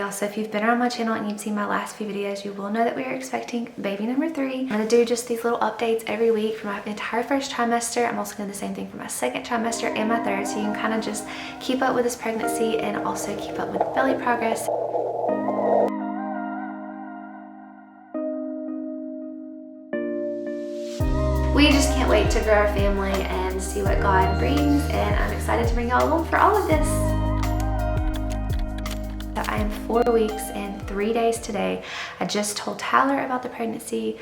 Also, if you've been around my channel and you've seen my last few videos, you will know that we are expecting baby number 3. I'm going to do just these little updates every week for my entire first trimester. I'm also going to do the same thing for my second trimester and my third, so you can kind of just keep up with this pregnancy and also keep up with the belly progress. We just can't wait to grow our family and see what God brings, and I'm excited to bring y'all along for all of this. I am 4 weeks and 3 days today. I just told Tyler about the pregnancy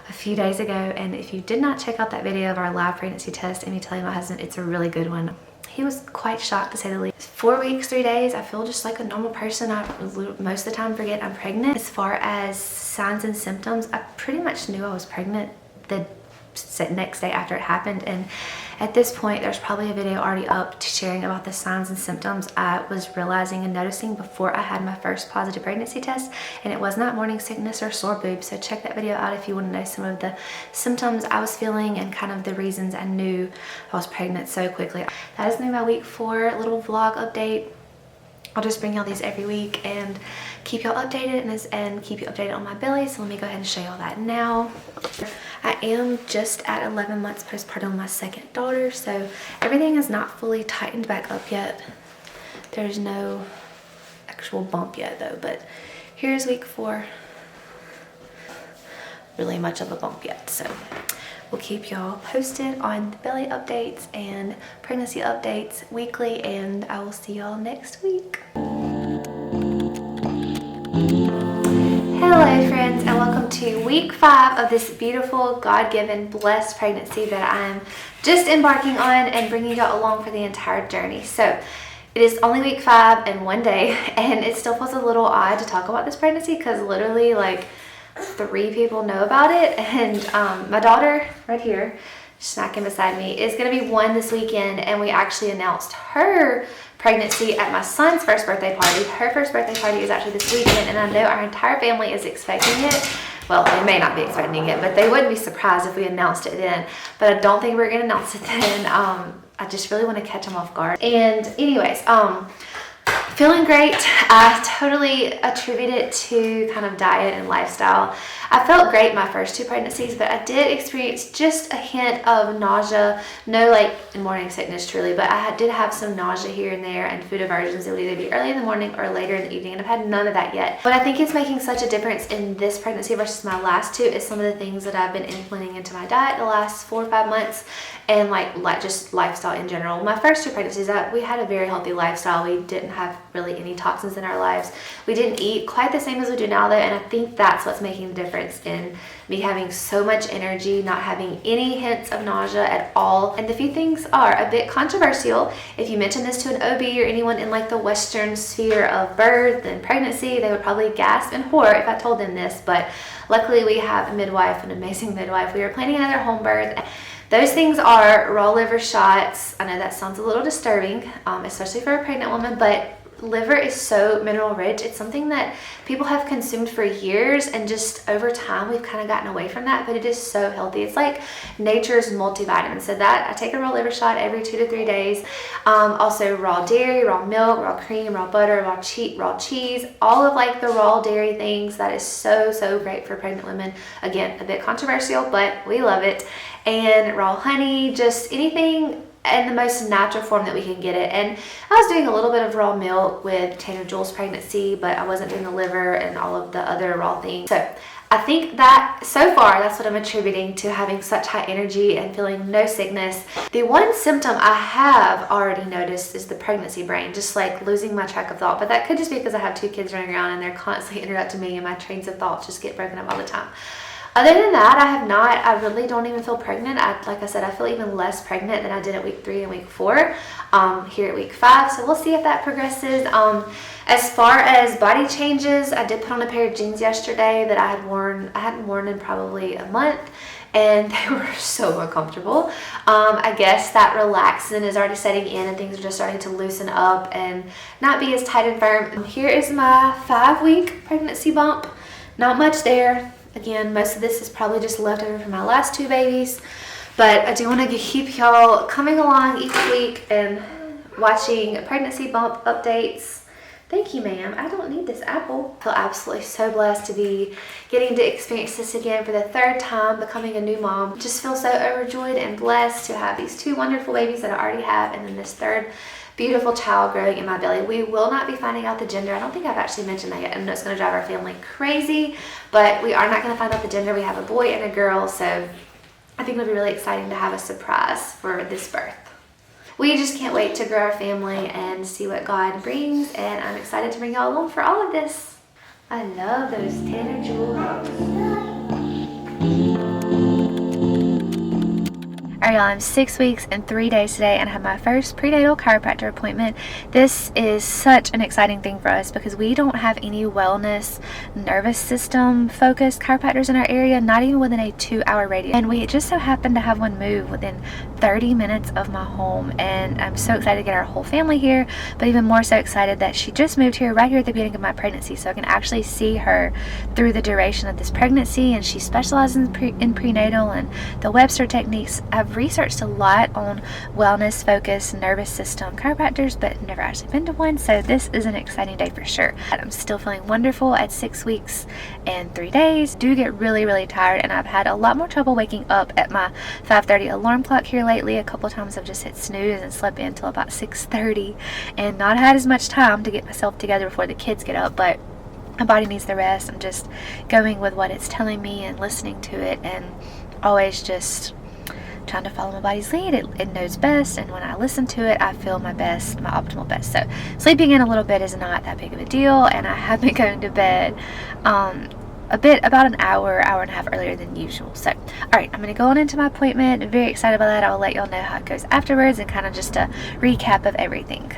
a few days ago, and if you did not check out that video of our live pregnancy test and me telling my husband, it's a really good one. He was quite shocked, to say the least. 4 weeks, 3 days, I feel just like a normal person. I most of the time forget I'm pregnant. As far as signs and symptoms, I pretty much knew I was pregnant the next day after it happened, and at this point there's probably a video already up sharing about the signs and symptoms I was realizing and noticing before I had my first positive pregnancy test, and it was not morning sickness or sore boobs, so check that video out if you want to know some of the symptoms I was feeling and kind of the reasons I knew I was pregnant so quickly. That is my week 4 little vlog update. I'll just bring y'all these every week and keep y'all updated and keep you updated on my belly. So let me go ahead and show y'all that now. I am just at 11 months postpartum with my second daughter, so everything is not fully tightened back up yet. There's no actual bump yet though, but here's week 4. Really much of a bump yet, so we'll keep y'all posted on the belly updates and pregnancy updates weekly, and I will see y'all next week. Hello friends, and welcome to week 5 of this beautiful, God-given, blessed pregnancy that I'm just embarking on and bringing y'all along for the entire journey. So it is only week 5 and 1 day, and it still feels a little odd to talk about this pregnancy because literally like 3 people know about it, and my daughter right here snacking beside me is going to be 1 this weekend, and we actually announced her pregnancy at my son's first birthday party. Her first birthday party is actually this weekend, and I know our entire family is expecting it. Well, they may not be expecting it, but they wouldn't be surprised if we announced it then, but I don't think we're going to announce it then. I just really want to catch them off guard. And anyways, feeling great. I totally attribute it to kind of diet and lifestyle. I felt great my first 2 pregnancies, but I did experience just a hint of nausea. No like morning sickness truly, but I did have some nausea here and there and food aversions. It would either be early in the morning or later in the evening, and I've had none of that yet. But I think it's making such a difference in this pregnancy versus my last 2 is some of the things that I've been implementing into my diet the last 4 or 5 months, and like just lifestyle in general. My first 2 pregnancies, we had a very healthy lifestyle. We didn't have really any toxins in our lives. We didn't eat quite the same as we do now though, and I think that's what's making the difference in me having so much energy, not having any hints of nausea at all. And a few things are a bit controversial. If you mention this to an OB or anyone in like the Western sphere of birth and pregnancy, they would probably gasp in horror if I told them this, but luckily we have a midwife, an amazing midwife. We are planning another home birth. Those things are raw liver shots. I know that sounds a little disturbing, especially for a pregnant woman, but liver is so mineral rich. It's something that people have consumed for years, and just over time we've kind of gotten away from that, but it is so healthy. It's like nature's multivitamin. So that I take a raw liver shot every 2 to 3 days. Also raw dairy, raw milk, raw cream, raw butter, raw cheese, all of like the raw dairy things. That is so great for pregnant women. Again, a bit controversial, but we love it. And raw honey, just anything in the most natural form that we can get it. And I was doing a little bit of raw milk with Tanner Jules' pregnancy, but I wasn't doing the liver and all of the other raw things. So I think that so far that's what I'm attributing to having such high energy and feeling no sickness. The one symptom I have already noticed is the pregnancy brain, just like losing my track of thought, but that could just be because I have 2 kids running around and they're constantly interrupting me and my trains of thought just get broken up all the time. Other than that, I really don't even feel pregnant. Like I said, I feel even less pregnant than I did at week 3 and week 4 here at week 5. So we'll see if that progresses. As far as body changes, I did put on a pair of jeans yesterday that I hadn't worn in probably a month, and they were so uncomfortable. I guess that relaxing is already setting in and things are just starting to loosen up and not be as tight and firm. Here is my 5-week pregnancy bump. Not much there. Again, most of this is probably just leftover from my last 2 babies, but I do want to keep y'all coming along each week and watching pregnancy bump updates, Thank you, ma'am. I don't need this apple. I feel absolutely so blessed to be getting to experience this again for the third time, becoming a new mom. Just feel so overjoyed and blessed to have these 2 wonderful babies that I already have, and then this third beautiful child growing in my belly. We will not be finding out the gender. I don't think I've actually mentioned that yet. I know it's going to drive our family crazy, but we are not going to find out the gender. We have a boy and a girl, so I think it'll be really exciting to have a surprise for this birth. We just can't wait to grow our family and see what God brings, and I'm excited to bring y'all along for all of this. I love those Tanner jewels. Alright, y'all, I'm 6 weeks and 3 days today, and I have my first prenatal chiropractor appointment. This is such an exciting thing for us because we don't have any wellness, nervous system focused chiropractors in our area, not even within a 2-hour radius. And we just so happened to have one move within 30 minutes of my home, and I'm so excited to get our whole family here, but even more so excited that she just moved here right here at the beginning of my pregnancy, so I can actually see her through the duration of this pregnancy. And she specializes in prenatal and the Webster techniques. I've researched a lot on wellness focused nervous system chiropractors, but never actually been to one, so this is an exciting day for sure. I'm still feeling wonderful at 6 weeks and 3 days. Do get really tired, and I've had a lot more trouble waking up at my 5:30 alarm clock here lately. A couple of times I've just hit snooze and slept in until about 6:30 and not had as much time to get myself together before the kids get up, but my body needs the rest. I'm just going with what it's telling me and listening to it, and always just trying to follow my body's lead. It knows best, and when I listen to it, I feel my best, my optimal best. So sleeping in a little bit is not that big of a deal, and I have been going to bed about an hour and a half earlier than usual. So alright, I'm going to go on into my appointment. I'm very excited about that. I'll let y'all know how it goes afterwards, and kind of just a recap of everything.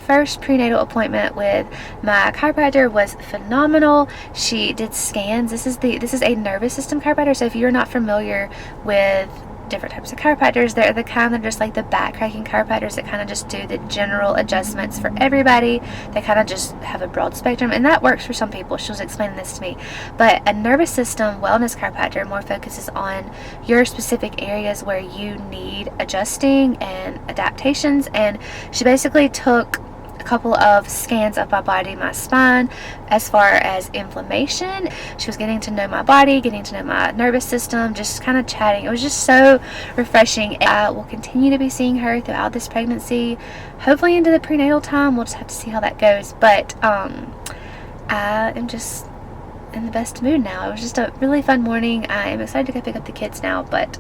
First prenatal appointment with my chiropractor was phenomenal. She did scans. This is a nervous system chiropractor, so if you're not familiar with different types of chiropractors, they're the kind that are just like the back cracking chiropractors that kind of just do the general adjustments for everybody. They kind of just have a broad spectrum, and that works for some people. She was explaining this to me. But a nervous system wellness chiropractor more focuses on your specific areas where you need adjusting and adaptations, and she basically took couple of scans of my body, my spine, as far as inflammation. She was getting to know my body, getting to know my nervous system, just kind of chatting. It was just so refreshing. I will continue to be seeing her throughout this pregnancy, hopefully into the prenatal time. We'll just have to see how that goes, but I am just in the best mood now. It was just a really fun morning. I am excited to go pick up the kids now, but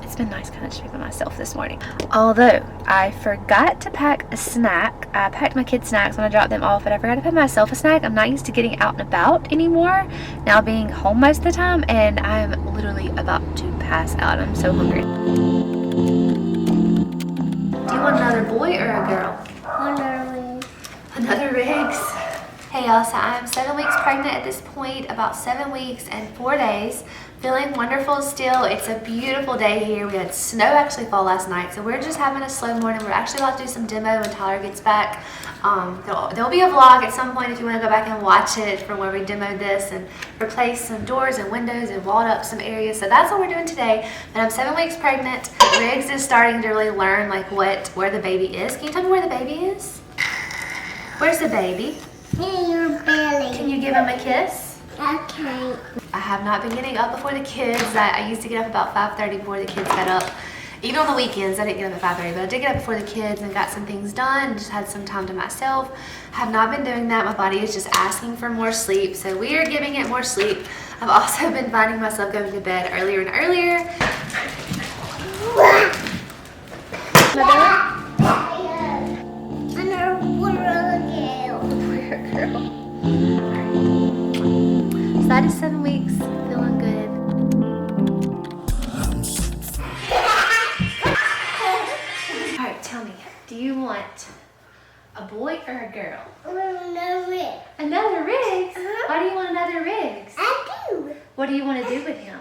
it's been nice kind of just by myself this morning. Although I forgot to pack a snack. I packed my kids' snacks when I dropped them off, and I forgot to pack myself a snack. I'm not used to getting out and about anymore, now being home most of the time, and I'm literally about to pass out. I'm so hungry. Do you want another boy or a girl? Another Riggs. Hey y'all, so I'm 7 weeks pregnant at this point, about 7 weeks and 4 days. Feeling wonderful still. It's a beautiful day here. We had snow actually fall last night, so we're just having a slow morning. We're actually about to do some demo when Tyler gets back. There'll be a vlog at some point if you want to go back and watch it from where we demoed this and replaced some doors and windows and walled up some areas. So that's what we're doing today. But I'm 7 weeks pregnant. Riggs is starting to really learn like where the baby is. Can you tell me where the baby is? Where's the baby? In your belly. Can you give him a kiss? Okay. I have not been getting up before the kids. I used to get up about 5:30 before the kids got up. Even on the weekends, I didn't get up at 5:30, but I did get up before the kids and got some things done, just had some time to myself. Have not been doing that. My body is just asking for more sleep, so we are giving it more sleep. I've also been finding myself going to bed earlier and earlier. So that is 7 weeks, feeling good. Alright, tell me, do you want a boy or a girl? Another Riggs. Another Riggs? Why do you want another Riggs? I do. What do you want to do with him?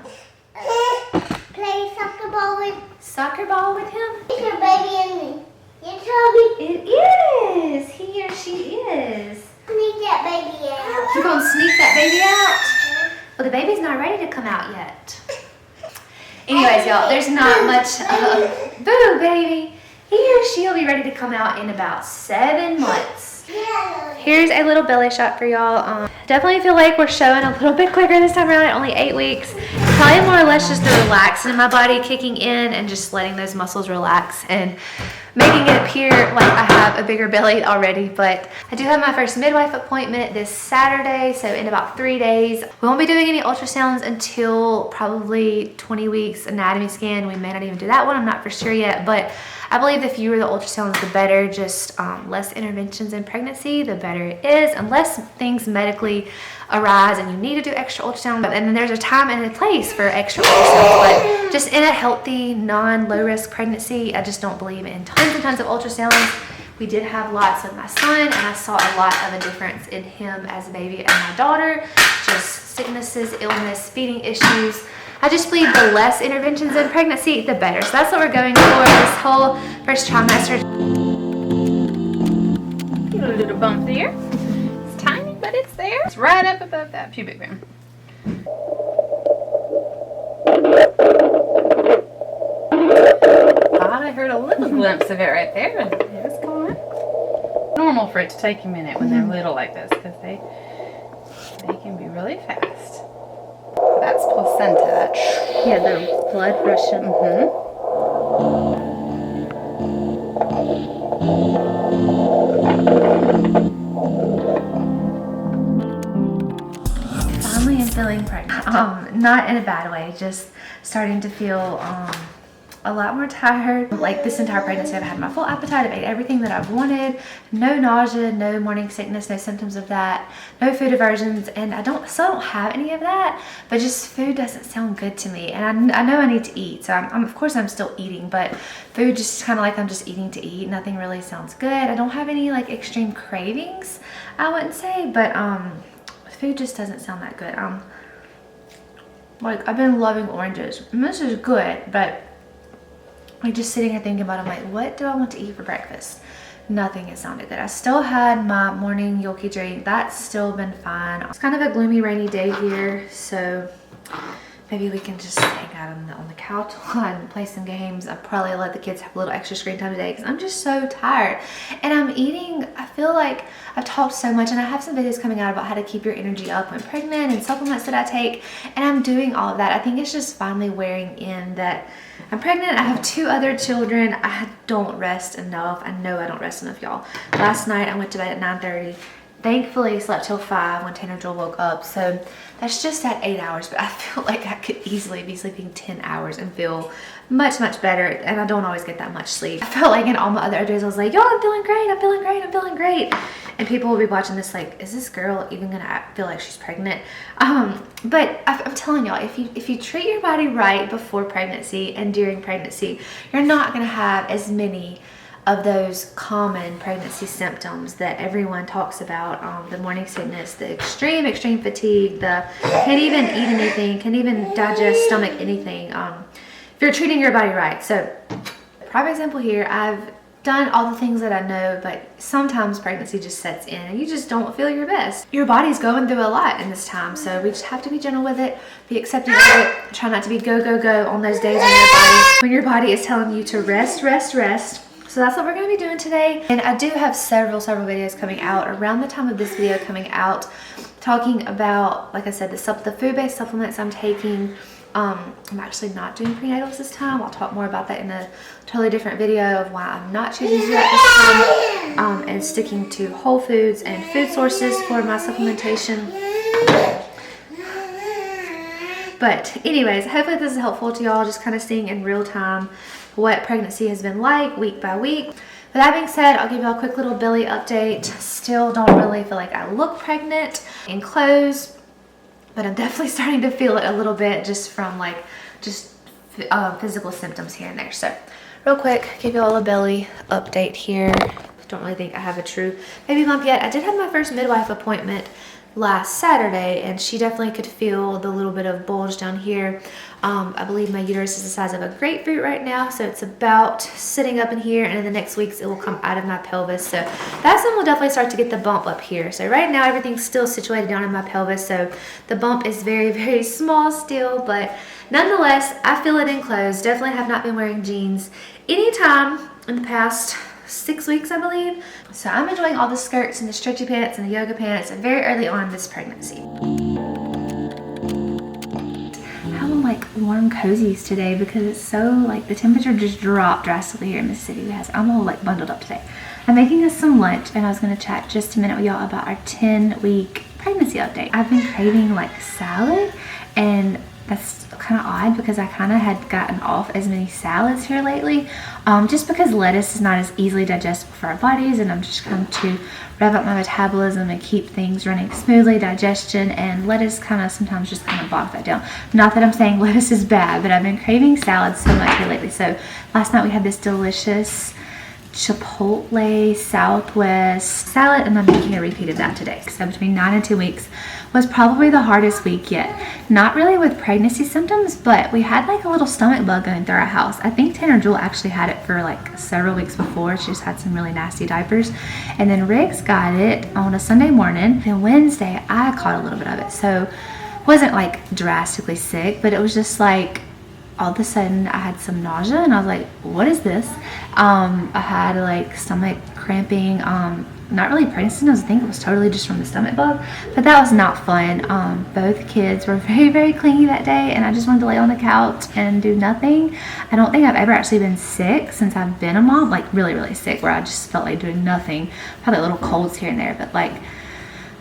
Play soccer ball with. Soccer ball with him? It's your baby and me. You told me. It is! He or she is. Sneak that baby out. You gonna sneak that baby out? Well, the baby's not ready to come out yet. Anyways, y'all, there's not much boo, baby. He or she'll be ready to come out in about 7 months. Here's a little belly shot for y'all. Definitely feel like we're showing a little bit quicker this time around at only 8 weeks. Probably more or less just the relaxing in my body kicking in and just letting those muscles relax and making it appear like I have a bigger belly already. But I do have my first midwife appointment this Saturday, so in about 3 days. We won't be doing any ultrasounds until probably 20 weeks anatomy scan. We may not even do that one, I'm not for sure yet, but I believe the fewer the ultrasounds, the better. Just less interventions in pregnancy, the better it is, unless things medically arise and you need to do extra ultrasound. And then there's a time and a place for extra ultrasounds, but just in a healthy, non-low risk pregnancy, I just don't believe in tons and tons of ultrasounds. We did have lots with my son, and I saw a lot of a difference in him as a baby and my daughter. Just sicknesses, illness, feeding issues. I just believe the less interventions in pregnancy, the better. So that's what we're going for this whole first trimester. A little bump there. It's tiny, but it's there. It's right up above that pubic bone. I heard a little glimpse of it right there, and it was gone. Normal for it to take a minute when they're little like this, because they can be really fast. That's placenta. Yeah, the blood rushing. Finally, I'm feeling pregnant. Not in a bad way, just starting to feel a lot more tired. Like this entire pregnancy, I've had my full appetite. I've ate everything that I've wanted. No nausea, no morning sickness, no symptoms of that, no food aversions, and I still don't have any of that. But just food doesn't sound good to me, and I know I need to eat. So of course I'm still eating, but food just kind of like I'm just eating to eat. Nothing really sounds good. I don't have any like extreme cravings, I wouldn't say, but food just doesn't sound that good. Like I've been loving oranges, and this is good, but like just sitting here thinking about it, I'm like, what do I want to eat for breakfast? Nothing has sounded good. I still had my morning Yoki drink. That's still been fine. It's kind of a gloomy, rainy day here, so maybe we can just hang out on the couch and play some games. I'll probably let the kids have a little extra screen time today because I'm just so tired. And I'm eating, I feel like I've talked so much, and I have some videos coming out about how to keep your energy up when pregnant and supplements that I take, and I'm doing all of that. I think it's just finally wearing in that I'm pregnant. I have 2 other children. I don't rest enough. I know I don't rest enough, y'all. Last night I went to bed at 9:30. Thankfully slept till 5 when Tanner Joel woke up. So that's just at 8 hours, but I feel like I could easily be sleeping 10 hours and feel much, much better. And I don't always get that much sleep. I felt like in all my other days I was like, yo, I'm feeling great. I'm feeling great. I'm feeling great. And people will be watching this like, is this girl even gonna feel like she's pregnant? But I'm telling y'all, if you treat your body right before pregnancy and during pregnancy, you're not gonna have as many of those common pregnancy symptoms that everyone talks about. The morning sickness, the extreme fatigue, the can't even eat anything, can't even digest, stomach anything, if you're treating your body right. So prime example here, I've done all the things that I know, but sometimes pregnancy just sets in and you just don't feel your best. Your body's going through a lot in this time, so we just have to be gentle with it, be accepting of it, try not to be go on those days when your body is telling you to rest. So that's what we're going to be doing today. And I do have several videos coming out around the time of this video coming out, talking about, like I said, the food-based supplements I'm taking. I'm actually not doing prenatals this time. I'll talk more about that in a totally different video of why I'm not choosing to do that this time, and sticking to whole foods and food sources for my supplementation. But anyways, hopefully this is helpful to y'all, just kind of seeing in real time what pregnancy has been like week by week. With that being said, I'll give y'all a quick little belly update. Still don't really feel like I look pregnant in clothes, but I'm definitely starting to feel it a little bit just from like physical symptoms here and there. So real quick, give y'all a belly update here. Don't really think I have a true baby bump yet. I did have my first midwife appointment last Saturday, and she definitely could feel the little bit of bulge down here. I believe my uterus is the size of a grapefruit right now, so it's about sitting up in here, and in the next weeks it will come out of my pelvis. So that's when we'll definitely start to get the bump up here. So right now everything's still situated down in my pelvis, so the bump is very small still, but nonetheless I feel it in clothes. Definitely have not been wearing jeans anytime in the past 6 weeks, I believe. So I'm enjoying all the skirts and the stretchy pants and the yoga pants and very early on in this pregnancy. I have on like warm cozies today because it's so like the temperature just dropped drastically here in Mississippi. I'm all like bundled up today. I'm making us some lunch and I was going to chat just a minute with y'all about our 10-week pregnancy update. I've been craving like salad, and that's kind of odd because I kind of had gotten off as many salads here lately, just because lettuce is not as easily digestible for our bodies, and I'm just trying to rev up my metabolism and keep things running smoothly, digestion, and lettuce kind of sometimes just kind of bogs that down. Not that I'm saying lettuce is bad, but I've been craving salads so much here lately. So last night we had this delicious Chipotle Southwest salad, and I'm making a repeat of that today. So between 9 and 2 weeks was probably the hardest week yet. Not really with pregnancy symptoms, but we had like a little stomach bug going through our house. I think Tanner Jewel actually had it for like several weeks before. She just had some really nasty diapers, and then Riggs got it on a Sunday morning. Then Wednesday I caught a little bit of it, so wasn't like drastically sick, but it was just like all of a sudden I had some nausea and I was like, what is this? I had like stomach cramping, not really pregnancy symptoms. I think it was totally just from the stomach bug, but that was not fun. Both kids were very, very clingy that day, and I just wanted to lay on the couch and do nothing. I don't think I've ever actually been sick since I've been a mom, like really, really sick, where I just felt like doing nothing. Probably little colds here and there, but like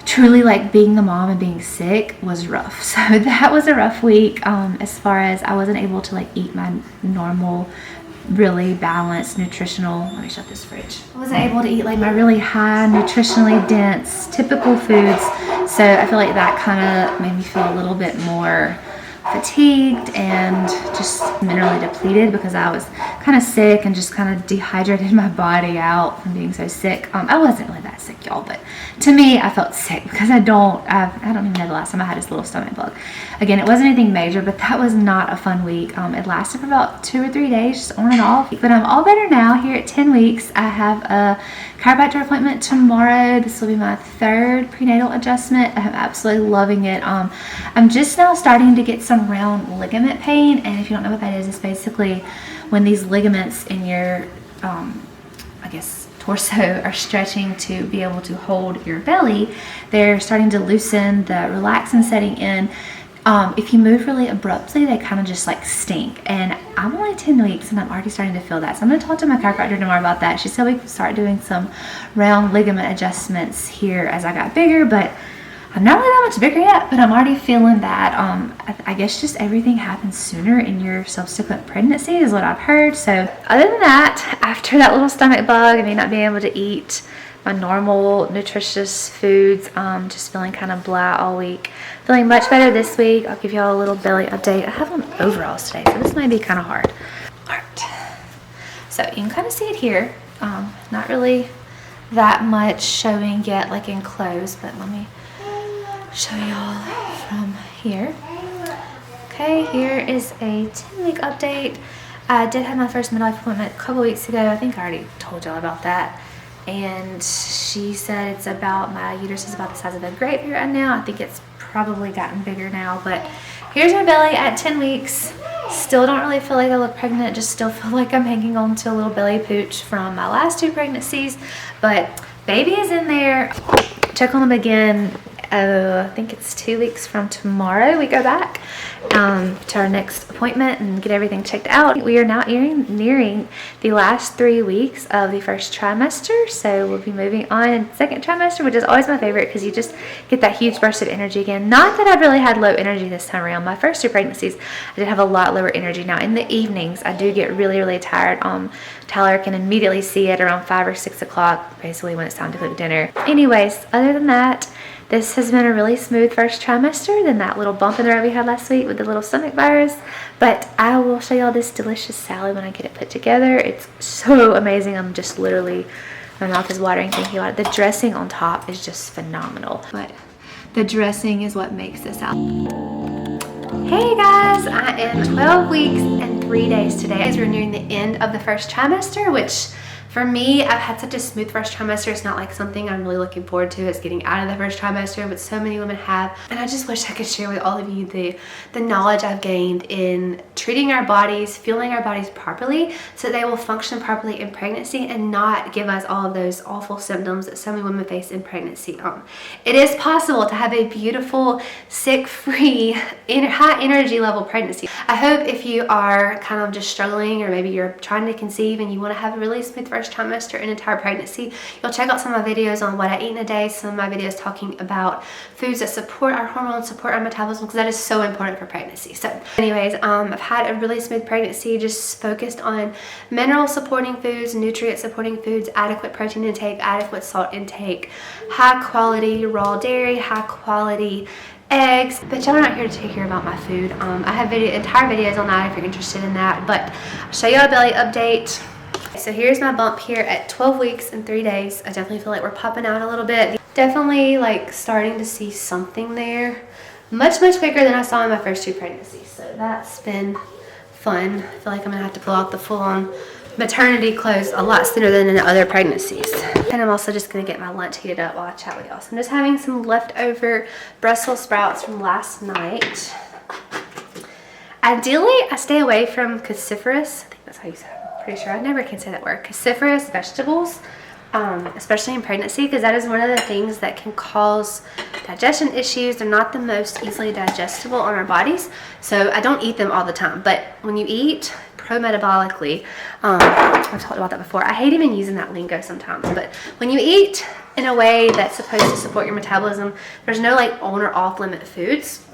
truly like being the mom and being sick was rough. So that was a rough week, as far as I wasn't able to like eat my normal, really balanced nutritional, let me shut this fridge. I wasn't able to eat like my really high nutritionally dense typical foods. So I feel like that kind of made me feel a little bit more fatigued and just minerally depleted because I was kind of sick and just kind of dehydrated my body out from being so sick. I wasn't really that sick, y'all, but to me I felt sick because I don't even know the last time I had this little stomach bug. Again, it wasn't anything major, but that was not a fun week. It lasted for about 2 or 3 days, just on and off, but I'm all better now. Here at 10 weeks I have a chiropractor appointment tomorrow. This will be my 3rd prenatal adjustment. I'm absolutely loving it. I'm just now starting to get some round ligament pain, and if you don't know what that is, it's basically when these ligaments in your I guess torso are stretching to be able to hold your belly. They're starting to loosen, the relaxin setting in. If you move really abruptly, they kind of just like stink, and I'm only 10 weeks and I'm already starting to feel that. So I'm going to talk to my chiropractor tomorrow about that. She said we could start doing some round ligament adjustments here as I got bigger, but I'm not really that much bigger yet, but I'm already feeling that. I guess just everything happens sooner in your subsequent pregnancy is what I've heard. So other than that, after that little stomach bug and me not being able to eat my normal nutritious foods, just feeling kind of blah all week. Feeling much better this week. I'll give y'all a little belly update. I have on overalls today, so this might be kind of hard. Alright, so you can kind of see it here. Not really that much showing yet, like in clothes, but let me show y'all from here. Okay, here is a 10-week update. I did have my first midwife appointment a couple weeks ago. I think I already told y'all about that. And she said it's about, my uterus is about the size of a grapefruit right now. I think it's probably gotten bigger now, but here's my belly at 10 weeks. Still don't really feel like I look pregnant, just still feel like I'm hanging on to a little belly pooch from my last 2 pregnancies, but baby is in there. Check on him again. I think it's 2 weeks from tomorrow we go back to our next appointment and get everything checked out. We are now nearing the last 3 weeks of the first trimester, so we'll be moving on in the second trimester, which is always my favorite because you just get that huge burst of energy again. Not that I've really had low energy this time around. My first 2 pregnancies I did have a lot lower energy. Now in the evenings I do get really, really tired. Tyler can immediately see it around 5 or 6 o'clock, basically when it's time to cook dinner. Anyways, other than that, this has been a really smooth first trimester than that little bump in the road we had last week with the little stomach virus. But I will show y'all this delicious salad when I get it put together. It's so amazing. I'm just literally, my mouth is watering thinking about it. The dressing on top is just phenomenal. But the dressing is what makes this salad. Hey guys, I am 12 weeks and 3 days today as we're nearing the end of the first trimester, which For me, I've had such a smooth first trimester. It's not like something I'm really looking forward to is getting out of the first trimester, but so many women have. And I just wish I could share with all of you the knowledge I've gained in treating our bodies, fueling our bodies properly so they will function properly in pregnancy and not give us all of those awful symptoms that so many women face in pregnancy. It is possible to have a beautiful, sick-free, high energy level pregnancy. I hope if you are kind of just struggling, or maybe you're trying to conceive and you want to have a really smooth first trimester and entire pregnancy, you'll check out some of my videos on what I eat in a day, some of my videos talking about foods that support our hormones, support our metabolism, because that is so important for pregnancy. So anyways, I've had a really smooth pregnancy, just focused on mineral supporting foods, nutrient supporting foods, adequate protein intake, adequate salt intake, high quality raw dairy, high quality eggs. But y'all are not here to hear about my food. I have entire videos on that if you're interested in that, but I'll show you a belly update. So here's my bump here at 12 weeks and 3 days. I definitely feel like we're popping out a little bit. Definitely like starting to see something there. Much bigger than I saw in my first 2 pregnancies. So that's been fun. I feel like I'm gonna have to pull out the full-on maternity clothes a lot sooner than in other pregnancies. And I'm also just gonna get my lunch heated up while I chat with y'all. So I'm just having some leftover Brussels sprouts from last night. Ideally, I stay away from cruciferous, I think that's how you say it. Pretty sure I never can say that word, cruciferous vegetables, especially in pregnancy, because that is one of the things that can cause digestion issues. They're not the most easily digestible on our bodies, so I don't eat them all the time. But when you eat pro-metabolically, I've talked about that before. I hate even using that lingo sometimes, but when you eat in a way that's supposed to support your metabolism, there's no like on or off limit foods.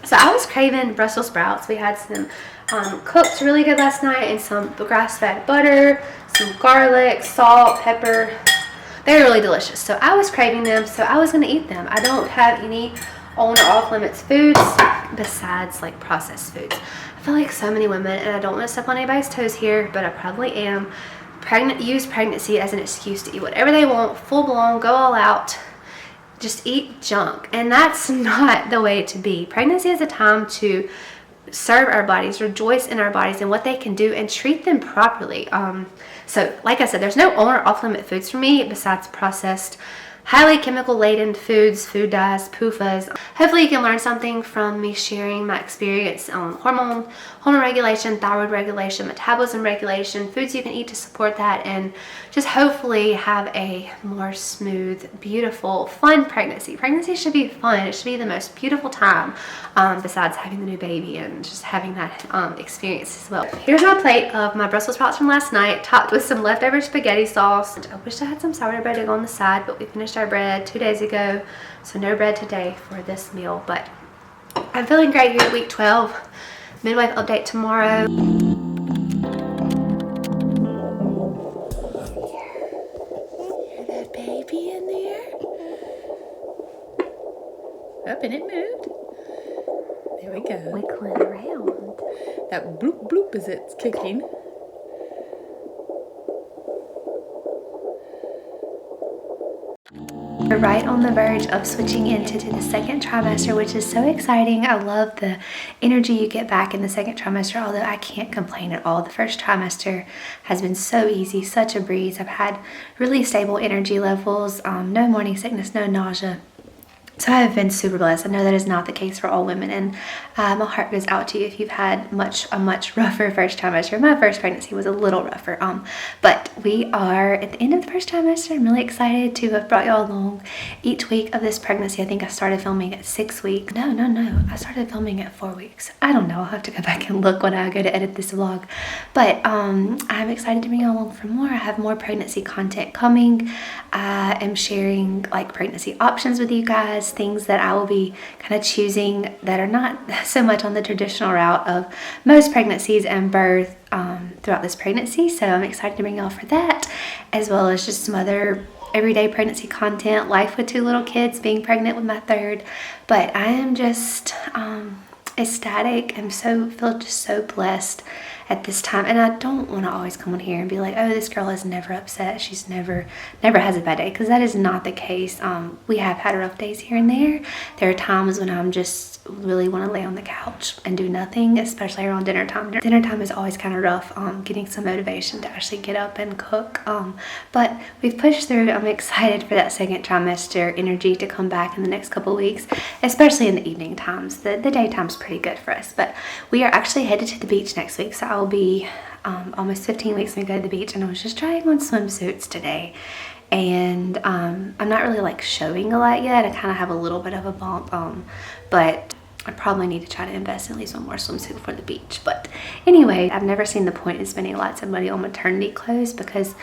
So I was craving Brussels sprouts. We had some cooked really good last night, and some grass-fed butter, some garlic, salt, pepper. They're really delicious. So I was craving them, so I was gonna eat them. I don't have any on or off limits foods besides like processed foods. I feel like so many women, and I don't want to step on anybody's toes here, but I probably am, use pregnancy as an excuse to eat whatever they want, full blown, go all out, just eat junk. And that's not the way to be. Pregnancy is a time to serve our bodies, rejoice in our bodies and what they can do, and treat them properly. So like I said, there's no on or off limit foods for me besides processed, highly chemical laden foods, food dyes, PUFAs. Hopefully you can learn something from me sharing my experience on hormone regulation, thyroid regulation, metabolism regulation, foods you can eat to support that, and just hopefully have a more smooth, beautiful, fun pregnancy. Pregnancy should be fun. It should be the most beautiful time, besides having the new baby and just having that experience as well. Here's my plate of my Brussels sprouts from last night, topped with some leftover spaghetti sauce. I wish I had some sourdough bread to go on the side, but we finished our bread 2 days ago, so no bread today for this meal. But I'm feeling great here at week 12. Midwife update tomorrow. Hear that baby in there? Up and it moved. There we go. Wiggling around. That bloop bloop as it's kicking. We're right on the verge of switching into the second trimester, which is so exciting. I love the energy you get back in the second trimester, although I can't complain at all. The first trimester has been so easy, such a breeze. I've had really stable energy levels, no morning sickness, no nausea. So I have been super blessed. I know that is not the case for all women, and my heart goes out to you if you've had a much rougher first trimester. My first pregnancy was a little rougher, but we are at the end of the first trimester. I'm really excited to have brought y'all along each week of this pregnancy. I think I started filming at 6 weeks. No. I started filming at 4 weeks. I don't know. I'll have to go back and look when I go to edit this vlog. But I'm excited to bring y'all along for more. I have more pregnancy content coming. I am sharing like pregnancy options with you guys, things that I will be kind of choosing that are not so much on the traditional route of most pregnancies and birth throughout this pregnancy. So I'm excited to bring y'all for that, as well as just some other everyday pregnancy content, life with 2 little kids, being pregnant with my 3rd. But I am just ecstatic and feel just so blessed at this time. And I don't want to always come on here and be like, oh, this girl is never upset. She's never has a bad day, because that is not the case. We have had rough days here and there. There are times when I'm just really want to lay on the couch and do nothing, especially around dinner time. Dinner time is always kind of rough, getting some motivation to actually get up and cook. But we've pushed through. I'm excited for that second trimester energy to come back in the next couple of weeks, especially in the evening times. The daytime's pretty good for us. But we are actually headed to the beach next week, so I'll be almost 15 weeks when we go to the beach. And I was just trying on swimsuits today, and I'm not really like showing a lot yet. I kind of have a little bit of a bump, but I probably need to try to invest in at least one more swimsuit for the beach. But anyway, I've never seen the point in spending lots of money on maternity clothes, because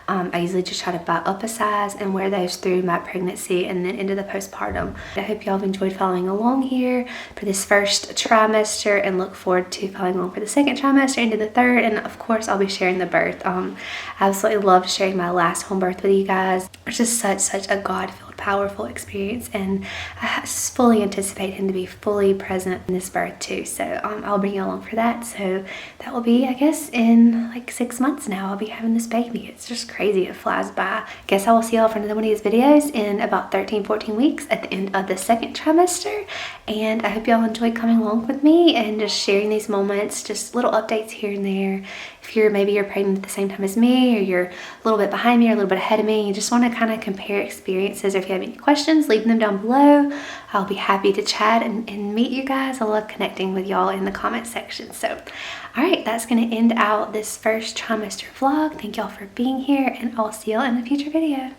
I usually just try to buy up a size and wear those through my pregnancy and then into the postpartum. I hope y'all have enjoyed following along here for this first trimester, and look forward to following along for the second trimester into the third. And of course, I'll be sharing the birth. I absolutely loved sharing my last home birth with you guys. It's just such a God-filled, powerful experience, and I fully anticipate him to be fully present in this birth too. So I'll bring you along for that. So that will be, I guess, in like 6 months now, I'll be having this baby. It's just crazy. It flies by. I guess I will see y'all for another one of these videos in about 13-14 weeks at the end of the second trimester. And I hope y'all enjoyed coming along with me and just sharing these moments, just little updates here and there. If you're pregnant at the same time as me, or you're a little bit behind me or a little bit ahead of me, you just want to kind of compare experiences, or if you have any questions, leave them down below. I'll be happy to chat and meet you guys. I love connecting with y'all in the comment section. So all right, that's going to end out this first trimester vlog. Thank y'all for being here, and I'll see y'all in a future video.